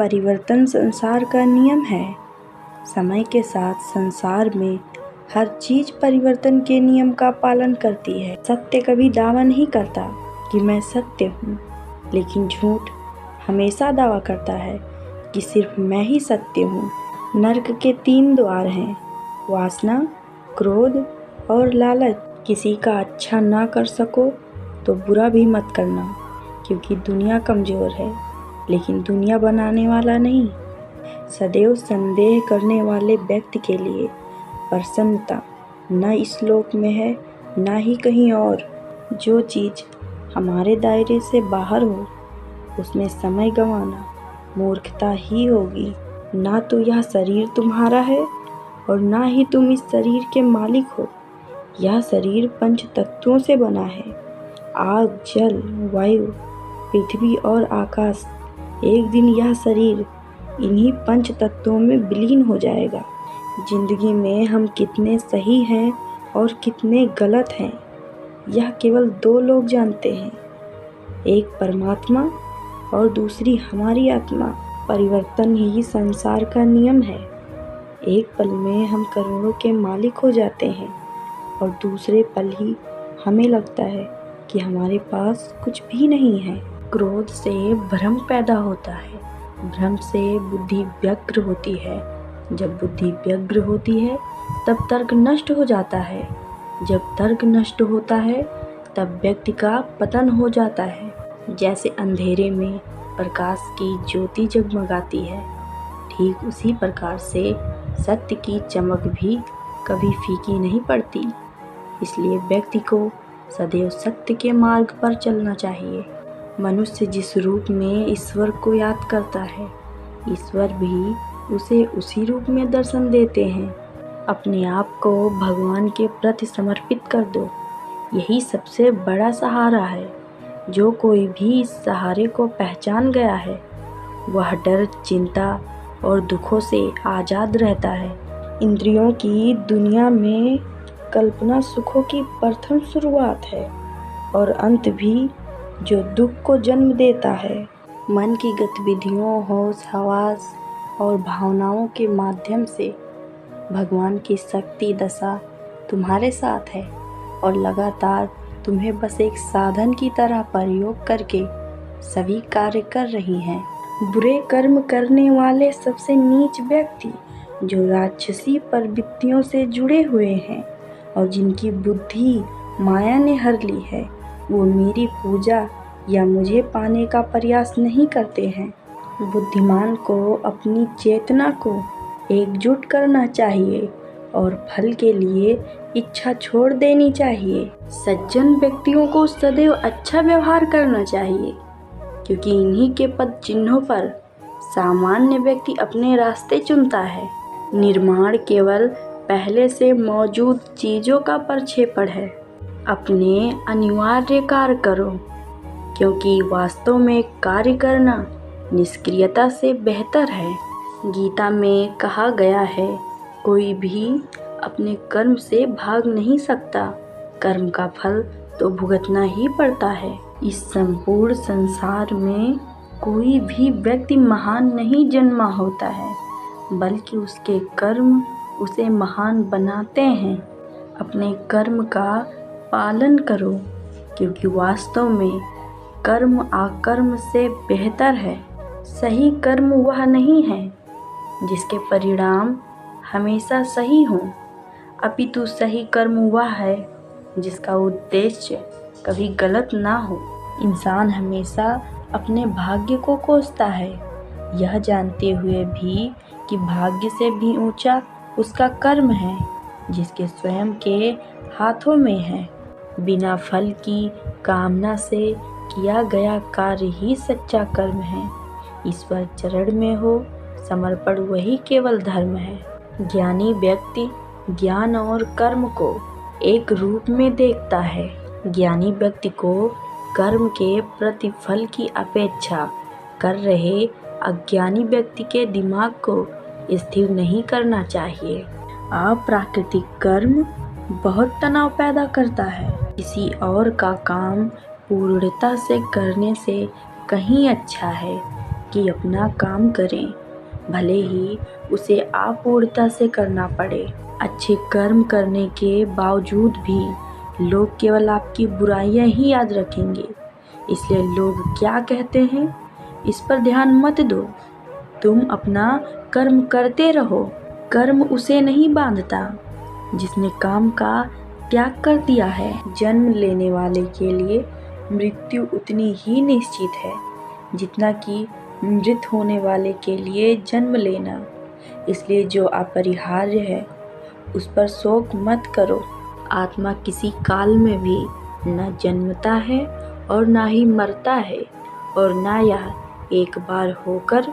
परिवर्तन संसार का नियम है। समय के साथ संसार में हर चीज परिवर्तन के नियम का पालन करती है। सत्य कभी दावा नहीं करता कि मैं सत्य हूँ, लेकिन झूठ हमेशा दावा करता है कि सिर्फ मैं ही सत्य हूँ। नर्क के 3 द्वार हैं, वासना, क्रोध और लालच। किसी का अच्छा ना कर सको तो बुरा भी मत करना, क्योंकि दुनिया कमज़ोर है, लेकिन दुनिया बनाने वाला नहीं। सदैव संदेह करने वाले व्यक्ति के लिए प्रसन्नता न इस लोक में है, न ही कहीं और। जो चीज़ हमारे दायरे से बाहर हो, उसमें समय गंवाना मूर्खता ही होगी। ना तो यह शरीर तुम्हारा है और ना ही तुम इस शरीर के मालिक हो। यह शरीर 5 तत्वों से बना है, आग, जल, वायु, पृथ्वी और आकाश। एक दिन यह शरीर इन्हीं 5 तत्वों में विलीन हो जाएगा। जिंदगी में हम कितने सही हैं और कितने गलत हैं, यह केवल 2 लोग जानते हैं, एक परमात्मा और दूसरी हमारी आत्मा। परिवर्तन ही संसार का नियम है। एक पल में हम करोड़ों के मालिक हो जाते हैं और दूसरे पल ही हमें लगता है कि हमारे पास कुछ भी नहीं है। क्रोध से भ्रम पैदा होता है, भ्रम से बुद्धि व्यग्र होती है। जब बुद्धि व्यग्र होती है तब तर्क नष्ट हो जाता है। जब तर्क नष्ट होता है तब व्यक्ति का पतन हो जाता है। जैसे अंधेरे में प्रकाश की ज्योति जगमगाती है, ठीक उसी प्रकार से सत्य की चमक भी कभी फीकी नहीं पड़ती। इसलिए व्यक्ति को सदैव सत्य के मार्ग पर चलना चाहिए। मनुष्य जिस रूप में ईश्वर को याद करता है, ईश्वर भी उसे उसी रूप में दर्शन देते हैं। अपने आप को भगवान के प्रति समर्पित कर दो, यही सबसे बड़ा सहारा है। जो कोई भी इस सहारे को पहचान गया है, वह डर, चिंता और दुखों से आज़ाद रहता है। इंद्रियों की दुनिया में कल्पना सुखों की प्रथम शुरुआत है और अंत भी, जो दुख को जन्म देता है। मन की गतिविधियों, होश, हवास और भावनाओं के माध्यम से भगवान की शक्ति दशा तुम्हारे साथ है और लगातार तुम्हें बस एक साधन की तरह प्रयोग करके सभी कार्य कर रही हैं। बुरे कर्म करने वाले सबसे नीच व्यक्ति, जो राक्षसी प्रवृत्तियों से जुड़े हुए हैं और जिनकी बुद्धि माया ने हर ली है, वो मेरी पूजा या मुझे पाने का प्रयास नहीं करते हैं। बुद्धिमान को अपनी चेतना को एकजुट करना चाहिए और फल के लिए इच्छा छोड़ देनी चाहिए। सज्जन व्यक्तियों को सदैव अच्छा व्यवहार करना चाहिए, क्योंकि इन्हीं के पद चिन्हों पर सामान्य व्यक्ति अपने रास्ते चुनता है। निर्माण केवल पहले से मौजूद चीज़ों का प्रक्षेपण है। अपने अनिवार्य कार्य करो, क्योंकि वास्तव में कार्य करना निष्क्रियता से बेहतर है। गीता में कहा गया है, कोई भी अपने कर्म से भाग नहीं सकता, कर्म का फल तो भुगतना ही पड़ता है। इस संपूर्ण संसार में कोई भी व्यक्ति महान नहीं जन्मा होता है, बल्कि उसके कर्म उसे महान बनाते हैं। अपने कर्म का पालन करो, क्योंकि वास्तव में कर्म अकर्म से बेहतर है। सही कर्म वह नहीं है जिसके परिणाम हमेशा सही हों, अपितु सही कर्म वह है जिसका उद्देश्य कभी गलत ना हो। इंसान हमेशा अपने भाग्य को कोसता है, यह जानते हुए भी कि भाग्य से भी ऊंचा उसका कर्म है, जिसके स्वयं के हाथों में है। बिना फल की कामना से किया गया कार्य ही सच्चा कर्म है। ईश्वर चरण में हो समर्पण वही केवल धर्म है। ज्ञानी व्यक्ति ज्ञान और कर्म को एक रूप में देखता है। ज्ञानी व्यक्ति को कर्म के प्रतिफल की अपेक्षा कर रहे अज्ञानी व्यक्ति के दिमाग को स्थिर नहीं करना चाहिए। अप्राकृतिक कर्म बहुत तनाव पैदा करता है। किसी और का काम पूर्णता से करने से कहीं अच्छा है कि अपना काम करें, भले ही उसे आपूर्णता से करना पड़े। अच्छे कर्म करने के बावजूद भी लोग केवल आपकी बुराइयां ही याद रखेंगे। इसलिए लोग क्या कहते हैं इस पर ध्यान मत दो। तुम अपना कर्म करते रहो। कर्म उसे नहीं बांधता जिसने काम का त्याग कर दिया है। जन्म लेने वाले के लिए मृत्यु उतनी ही निश्चित है जितना कि मृत होने वाले के लिए जन्म लेना। इसलिए जो अपरिहार्य है उस पर शोक मत करो। आत्मा किसी काल में भी न जन्मता है और ना ही मरता है, और ना यह एक बार होकर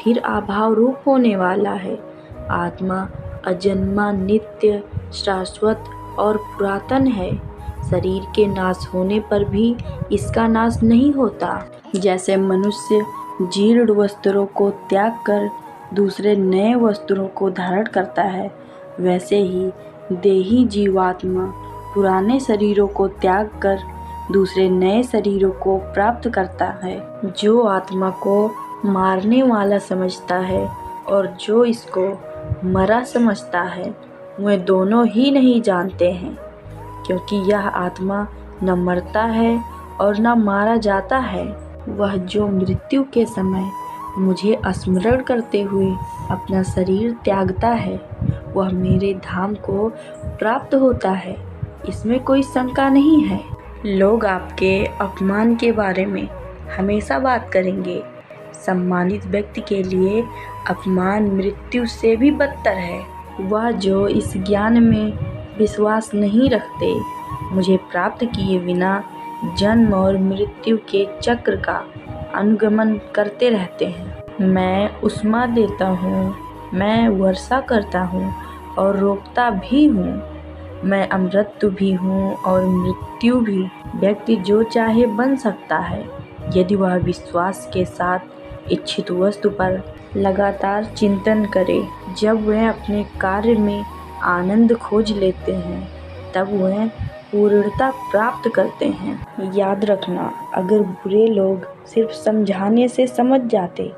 फिर अभाव रूप होने वाला है। आत्मा अजन्मा, नित्य, शाश्वत और पुरातन है। शरीर के नाश होने पर भी इसका नाश नहीं होता। जैसे मनुष्य जीर्ण वस्त्रों को त्याग कर दूसरे नए वस्त्रों को धारण करता है, वैसे ही देही जीवात्मा पुराने शरीरों को त्याग कर दूसरे नए शरीरों को प्राप्त करता है। जो आत्मा को मारने वाला समझता है और जो इसको मरा समझता है, वे दोनों ही नहीं जानते हैं, क्योंकि यह आत्मा न मरता है और न मारा जाता है। वह जो मृत्यु के समय मुझे स्मरण करते हुए अपना शरीर त्यागता है, वह मेरे धाम को प्राप्त होता है, इसमें कोई शंका नहीं है। लोग आपके अपमान के बारे में हमेशा बात करेंगे। सम्मानित व्यक्ति के लिए अपमान मृत्यु से भी बदतर है। वह जो इस ज्ञान में विश्वास नहीं रखते, मुझे प्राप्त किए बिना जन्म और मृत्यु के चक्र का अनुगमन करते रहते हैं। मैं उष्मा देता हूँ, मैं वर्षा करता हूँ और रोकता भी हूँ। मैं अमृत भी हूँ और मृत्यु भी। व्यक्ति जो चाहे बन सकता है यदि वह विश्वास के साथ इच्छित वस्तु पर लगातार चिंतन करे। जब वह अपने कार्य में आनंद खोज लेते हैं, तब वह पूर्णता प्राप्त करते हैं। याद रखना, अगर बुरे लोग सिर्फ समझाने से समझ जाते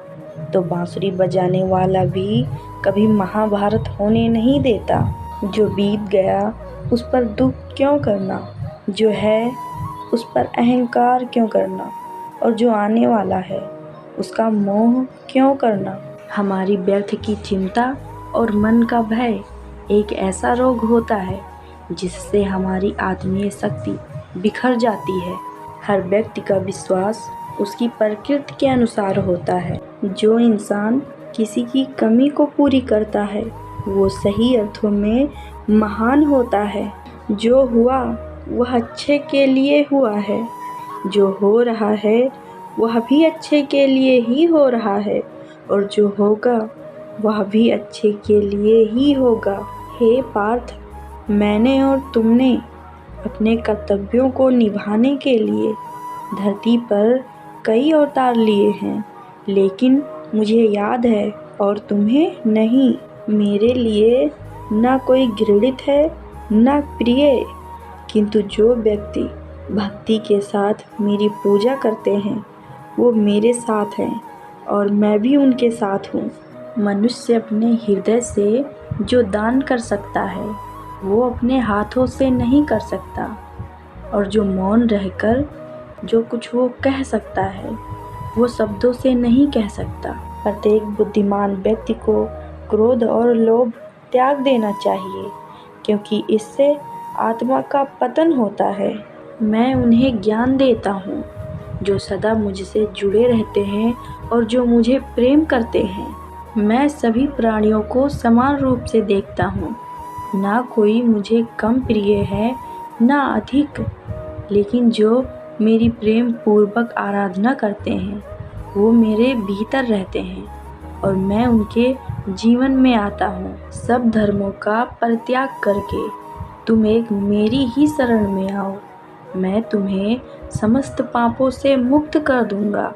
तो बांसुरी बजाने वाला भी कभी महाभारत होने नहीं देता। जो बीत गया उस पर दुख क्यों करना, जो है उस पर अहंकार क्यों करना, और जो आने वाला है उसका मोह क्यों करना। हमारी व्यर्थ की चिंता और मन का भय एक ऐसा रोग होता है जिससे हमारी आत्मीय शक्ति बिखर जाती है। हर व्यक्ति का विश्वास उसकी प्रकृति के अनुसार होता है। जो इंसान किसी की कमी को पूरी करता है वो सही अर्थों में महान होता है। जो हुआ वह अच्छे के लिए हुआ है, जो हो रहा है वह भी अच्छे के लिए ही हो रहा है, और जो होगा वह भी अच्छे के लिए ही होगा। हे पार्थ, मैंने और तुमने अपने कर्तव्यों को निभाने के लिए धरती पर कई अवतार लिए हैं, लेकिन मुझे याद है और तुम्हें नहीं। मेरे लिए ना कोई घृणित है ना प्रिय, किंतु जो व्यक्ति भक्ति के साथ मेरी पूजा करते हैं वो मेरे साथ हैं और मैं भी उनके साथ हूँ। मनुष्य अपने हृदय से जो दान कर सकता है वो अपने हाथों से नहीं कर सकता, और जो मौन रहकर जो कुछ वो कह सकता है वो शब्दों से नहीं कह सकता। प्रत्येक बुद्धिमान व्यक्ति को क्रोध और लोभ त्याग देना चाहिए, क्योंकि इससे आत्मा का पतन होता है। मैं उन्हें ज्ञान देता हूँ जो सदा मुझसे जुड़े रहते हैं और जो मुझे प्रेम करते हैं। मैं सभी प्राणियों को समान रूप से देखता हूँ। ना कोई मुझे कम प्रिय है ना अधिक, लेकिन जो मेरी प्रेम पूर्वक आराधना करते हैं वो मेरे भीतर रहते हैं और मैं उनके जीवन में आता हूँ। सब धर्मों का परित्याग करके तुम एक मेरी ही शरण में आओ, मैं तुम्हें समस्त पापों से मुक्त कर दूंगा।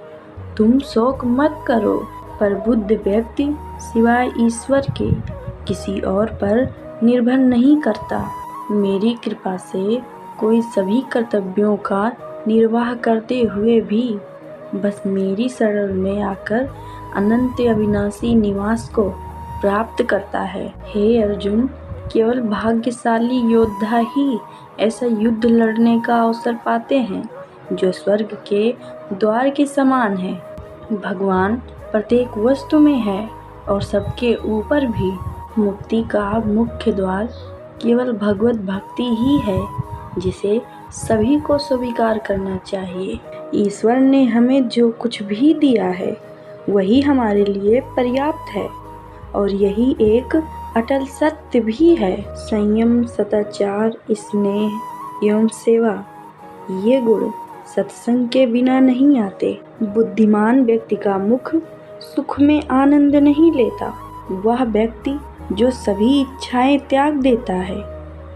तुम शोक मत करो। पर बुद्ध व्यक्ति सिवाय ईश्वर के किसी और पर निर्भर नहीं करता। मेरी कृपा से कोई सभी कर्तव्यों का निर्वाह करते हुए भी बस मेरी शरण में आकर अनंत अविनाशी निवास को प्राप्त करता है। हे अर्जुन, केवल भाग्यशाली योद्धा ही ऐसा युद्ध लड़ने का अवसर पाते हैं जो स्वर्ग के द्वार के समान है। भगवान प्रत्येक वस्तु में है और सबके ऊपर भी। मुक्ति का मुख्य द्वार केवल भगवत भक्ति ही है, जिसे सभी को स्वीकार करना चाहिए। ईश्वर ने हमें जो कुछ भी दिया है वही हमारे लिए पर्याप्त है और यही एक अटल सत्य भी है। संयम, सदाचार, स्नेह एवं सेवा, ये गुण सत्संग के बिना नहीं आते। बुद्धिमान व्यक्ति का मुख सुख में आनंद नहीं लेता। वह व्यक्ति जो सभी इच्छाएं त्याग देता है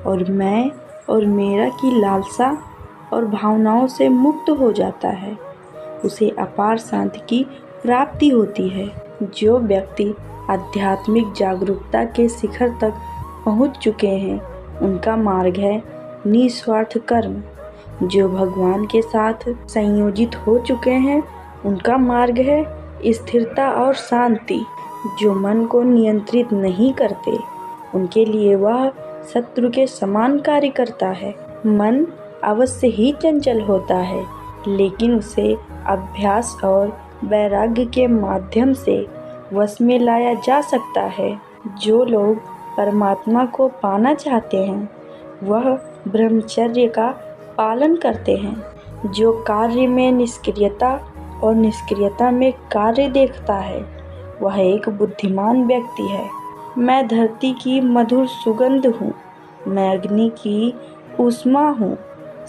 और मैं और मेरा की लालसा और भावनाओं से मुक्त हो जाता है, उसे अपार शांति की प्राप्ति होती है। जो व्यक्ति आध्यात्मिक जागरूकता के शिखर तक पहुंच चुके हैं, उनका मार्ग है निस्वार्थ कर्म। जो भगवान के साथ संयोजित हो चुके हैं, उनका मार्ग है स्थिरता और शांति। जो मन को नियंत्रित नहीं करते, उनके लिए वह शत्रु के समान कार्य करता है। मन अवश्य ही चंचल होता है, लेकिन उसे अभ्यास और वैराग्य के माध्यम से वश में लाया जा सकता है। जो लोग परमात्मा को पाना चाहते हैं, वह ब्रह्मचर्य का पालन करते हैं। जो कार्य में निष्क्रियता और निष्क्रियता में कार्य देखता है, वह एक बुद्धिमान व्यक्ति है। मैं धरती की मधुर सुगंध हूँ, मैं अग्नि की ऊष्मा हूँ,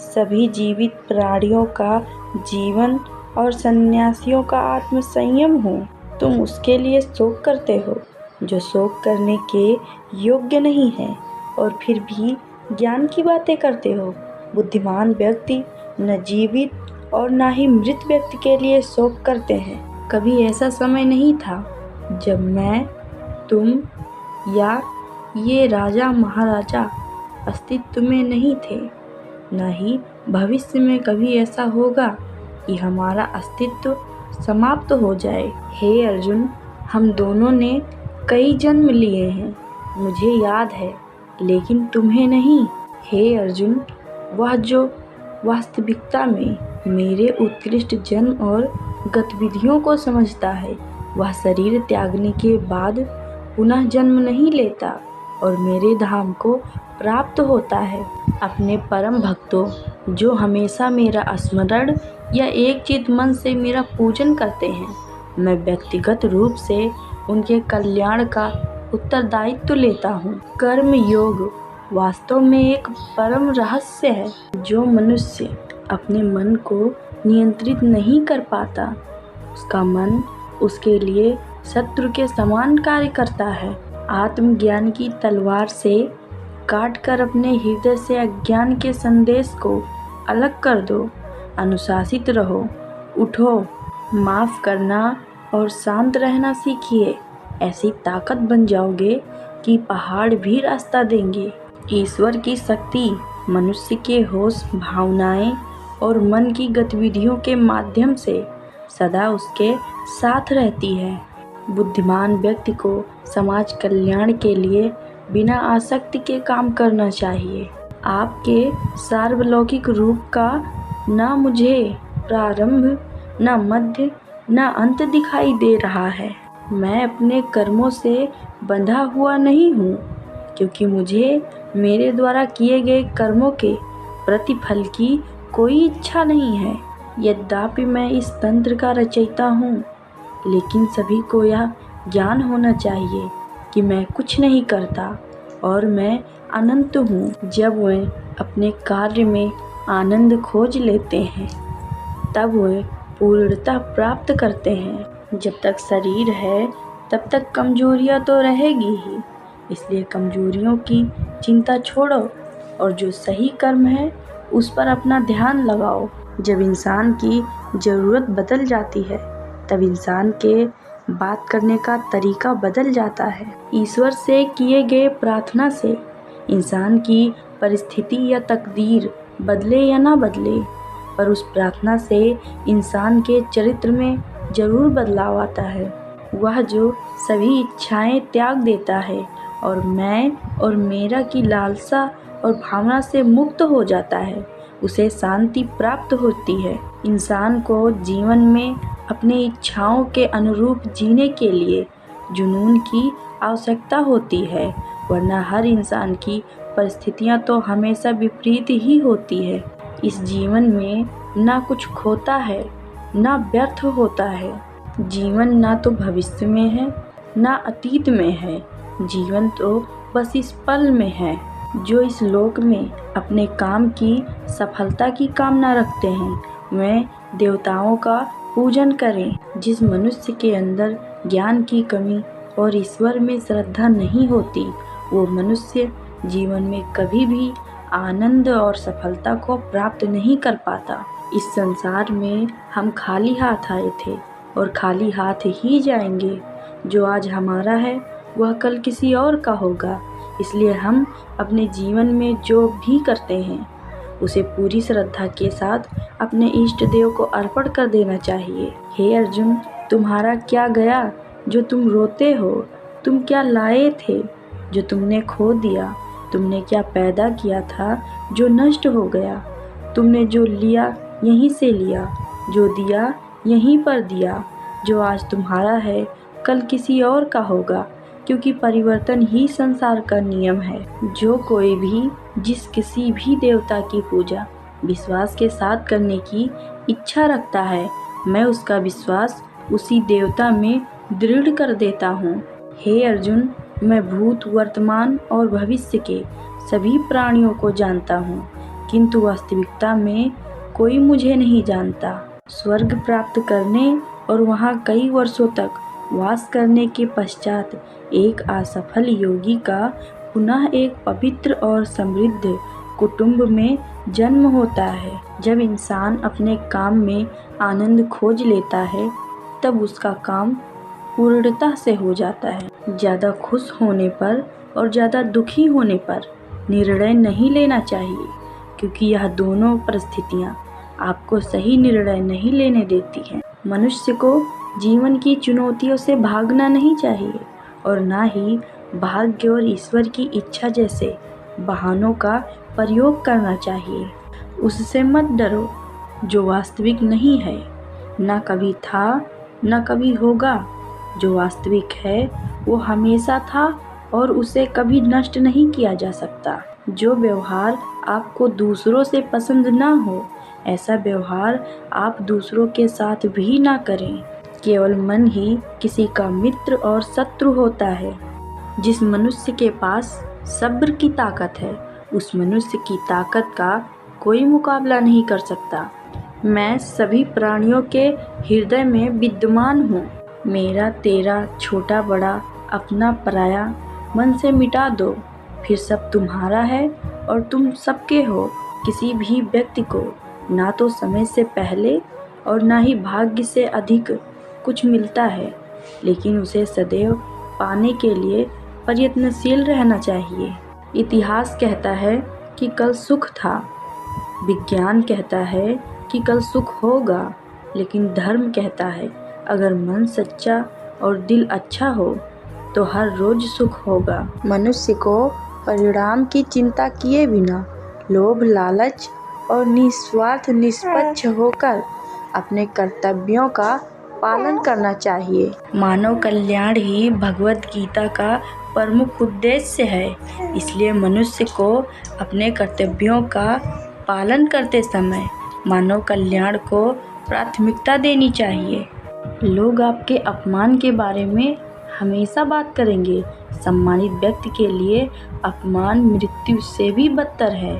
सभी जीवित प्राणियों का जीवन और सन्यासियों का आत्म संयम हूँ। तुम उसके लिए शोक करते हो जो शोक करने के योग्य नहीं है और फिर भी ज्ञान की बातें करते हो। बुद्धिमान व्यक्ति न जीवित और न ही मृत व्यक्ति के लिए शोक करते हैं। कभी ऐसा समय नहीं था जब मैं, तुम या ये राजा महाराजा अस्तित्व में नहीं थे। न ही भविष्य में कभी ऐसा होगा कि हमारा अस्तित्व समाप्त हो जाए। हे अर्जुन, हम दोनों ने कई जन्म लिए हैं, मुझे याद है, लेकिन तुम्हें नहीं। हे अर्जुन, वह जो वास्तविकता में मेरे उत्कृष्ट जन्म और गतिविधियों को समझता है, वह शरीर त्यागने के बाद पुनः जन्म नहीं लेता और मेरे धाम को प्राप्त होता है। अपने परम भक्तों, जो हमेशा मेरा स्मरण या एक चित मन से मेरा पूजन करते हैं, मैं व्यक्तिगत रूप से उनके कल्याण का उत्तरदायित्व लेता हूँ। कर्म योग वास्तव में एक परम रहस्य है। जो मनुष्य अपने मन को नियंत्रित नहीं कर पाता, उसका मन उसके लिए शत्रु के समान कार्य करता है। आत्मज्ञान की तलवार से काटकर अपने हृदय से अज्ञान के संदेश को अलग कर दो। अनुशासित रहो, उठो, माफ़ करना और शांत रहना सीखिए। ऐसी ताकत बन जाओगे कि पहाड़ भी रास्ता देंगे। ईश्वर की शक्ति मनुष्य के होश, भावनाएं और मन की गतिविधियों के माध्यम से सदा उसके साथ रहती है। बुद्धिमान व्यक्ति को समाज कल्याण के लिए बिना आसक्ति के काम करना चाहिए। आपके सार्वलौकिक रूप का न मुझे प्रारंभ, न मध्य, न अंत दिखाई दे रहा है। मैं अपने कर्मों से बंधा हुआ नहीं हूँ, क्योंकि मुझे मेरे द्वारा किए गए कर्मों के प्रतिफल की कोई इच्छा नहीं है। यद्यपि मैं इस तंत्र का रचयिता हूँ, लेकिन सभी को यह ज्ञान होना चाहिए कि मैं कुछ नहीं करता और मैं अनंत हूँ। जब वे अपने कार्य में आनंद खोज लेते हैं, तब वे पूर्णता प्राप्त करते हैं। जब तक शरीर है, तब तक कमजोरियाँ तो रहेगी ही, इसलिए कमजोरियों की चिंता छोड़ो और जो सही कर्म है उस पर अपना ध्यान लगाओ। जब इंसान की ज़रूरत बदल जाती है, तब इंसान के बात करने का तरीका बदल जाता है। ईश्वर से किए गए प्रार्थना से इंसान की परिस्थिति या तकदीर बदले या ना बदले, पर उस प्रार्थना से इंसान के चरित्र में ज़रूर बदलाव आता है। वह जो सभी इच्छाएं त्याग देता है और मैं और मेरा की लालसा और भावना से मुक्त हो जाता है, उसे शांति प्राप्त होती है। इंसान को जीवन में अपनी इच्छाओं के अनुरूप जीने के लिए जुनून की आवश्यकता होती है, वरना हर इंसान की परिस्थितियां तो हमेशा विपरीत ही होती है। इस जीवन में ना कुछ खोता है ना व्यर्थ होता है। जीवन ना तो भविष्य में है ना अतीत में है, जीवन तो बस इस पल में है। जो इस लोक में अपने काम की सफलता की कामना रखते हैं, वे देवताओं का पूजन करें। जिस मनुष्य के अंदर ज्ञान की कमी और ईश्वर में श्रद्धा नहीं होती, वो मनुष्य जीवन में कभी भी आनंद और सफलता को प्राप्त नहीं कर पाता। इस संसार में हम खाली हाथ आए थे और खाली हाथ ही जाएंगे। जो आज हमारा है वह कल किसी और का होगा, इसलिए हम अपने जीवन में जो भी करते हैं उसे पूरी श्रद्धा के साथ अपने इष्ट देव को अर्पण कर देना चाहिए। हे अर्जुन, तुम्हारा क्या गया जो तुम रोते हो? तुम क्या लाए थे जो तुमने खो दिया? तुमने क्या पैदा किया था जो नष्ट हो गया? तुमने जो लिया यहीं से लिया, जो दिया यहीं पर दिया। जो आज तुम्हारा है कल किसी और का होगा, क्योंकि परिवर्तन ही संसार का नियम है। जो कोई भी जिस किसी भी देवता की पूजा विश्वास के साथ करने की इच्छा रखता है, मैं उसका विश्वास उसी देवता में दृढ़ कर देता हूँ। हे अर्जुन, मैं भूत, वर्तमान और भविष्य के सभी प्राणियों को जानता हूँ, किंतु वास्तविकता में कोई मुझे नहीं जानता। स्वर्ग प्राप्त करने और वहाँ कई वर्षों तक वास करने के पश्चात एक असफल योगी का पुनः एक पवित्र और समृद्ध कुटुंब में जन्म होता है। जब इंसान अपने काम में आनंद खोज लेता है, तब उसका काम पूर्णता से हो जाता है। ज़्यादा खुश होने पर और ज़्यादा दुखी होने पर निर्णय नहीं लेना चाहिए, क्योंकि यह दोनों परिस्थितियाँ आपको सही निर्णय नहीं लेने देती हैं। मनुष्य को जीवन की चुनौतियों से भागना नहीं चाहिए और ना ही भाग्य और ईश्वर की इच्छा जैसे बहानों का प्रयोग करना चाहिए। उससे मत डरो जो वास्तविक नहीं है, ना कभी था ना कभी होगा। जो वास्तविक है वो हमेशा था और उसे कभी नष्ट नहीं किया जा सकता। जो व्यवहार आपको दूसरों से पसंद ना हो, ऐसा व्यवहार आप दूसरों के साथ भी ना करें। केवल मन ही किसी का मित्र और शत्रु होता है। जिस मनुष्य के पास सब्र की ताकत है, उस मनुष्य की ताकत का कोई मुकाबला नहीं कर सकता। मैं सभी प्राणियों के हृदय में विद्यमान हूँ। मेरा तेरा, छोटा बड़ा, अपना पराया मन से मिटा दो, फिर सब तुम्हारा है और तुम सबके हो। किसी भी व्यक्ति को ना तो समय से पहले और ना ही भाग्य से अधिक कुछ मिलता है, लेकिन उसे सदैव पाने के लिए प्रयत्नशील रहना चाहिए। इतिहास कहता है कि कल सुख था, विज्ञान कहता है कि कल सुख होगा, लेकिन धर्म कहता है अगर मन सच्चा और दिल अच्छा हो तो हर रोज सुख होगा। मनुष्य को परिणाम की चिंता किए बिना लोभ, लालच और निस्वार्थ निष्पक्ष होकर अपने कर्तव्यों का पालन करना चाहिए। मानव कल्याण ही भगवत गीता का प्रमुख उद्देश्य है। इसलिए मनुष्य को अपने कर्तव्यों का पालन करते समय मानव कल्याण को प्राथमिकता देनी चाहिए। लोग आपके अपमान के बारे में हमेशा बात करेंगे। सम्मानित व्यक्ति के लिए अपमान मृत्यु से भी बदतर है।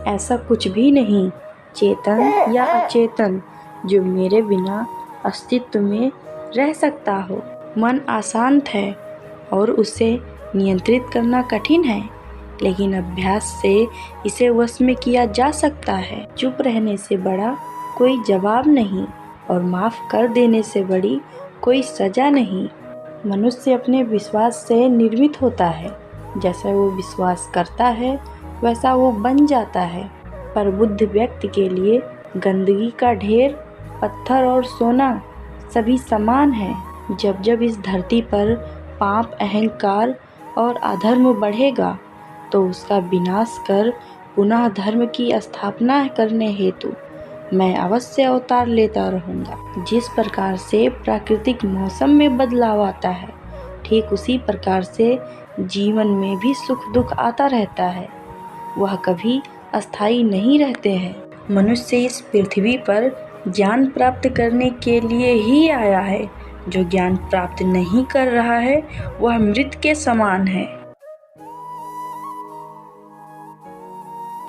ऐसा कुछ भी नहीं, चेतन या अचेतन, जो मेरे बिना अस्तित्व में रह सकता हो। मन अशांत है और उसे नियंत्रित करना कठिन है, लेकिन अभ्यास से इसे वश में किया जा सकता है। चुप रहने से बड़ा कोई जवाब नहीं और माफ़ कर देने से बड़ी कोई सज़ा नहीं। मनुष्य अपने विश्वास से निर्मित होता है। जैसा वो विश्वास करता है वैसा वो बन जाता है। पर बुद्ध व्यक्ति के लिए गंदगी का ढेर, पत्थर और सोना सभी समान है। जब जब इस धरती पर पाप, अहंकार और अधर्म बढ़ेगा तो उसका विनाश कर पुनः धर्म की स्थापना करने हेतु मैं अवश्य अवतार लेता रहूँगा। जिस प्रकार से प्राकृतिक मौसम में बदलाव आता है, ठीक उसी प्रकार से जीवन में भी सुख दुख आता रहता है। वह कभी अस्थायी नहीं रहते हैं। मनुष्य इस पृथ्वी पर ज्ञान प्राप्त करने के लिए ही आया है। जो ज्ञान प्राप्त नहीं कर रहा है वह मृत के समान है।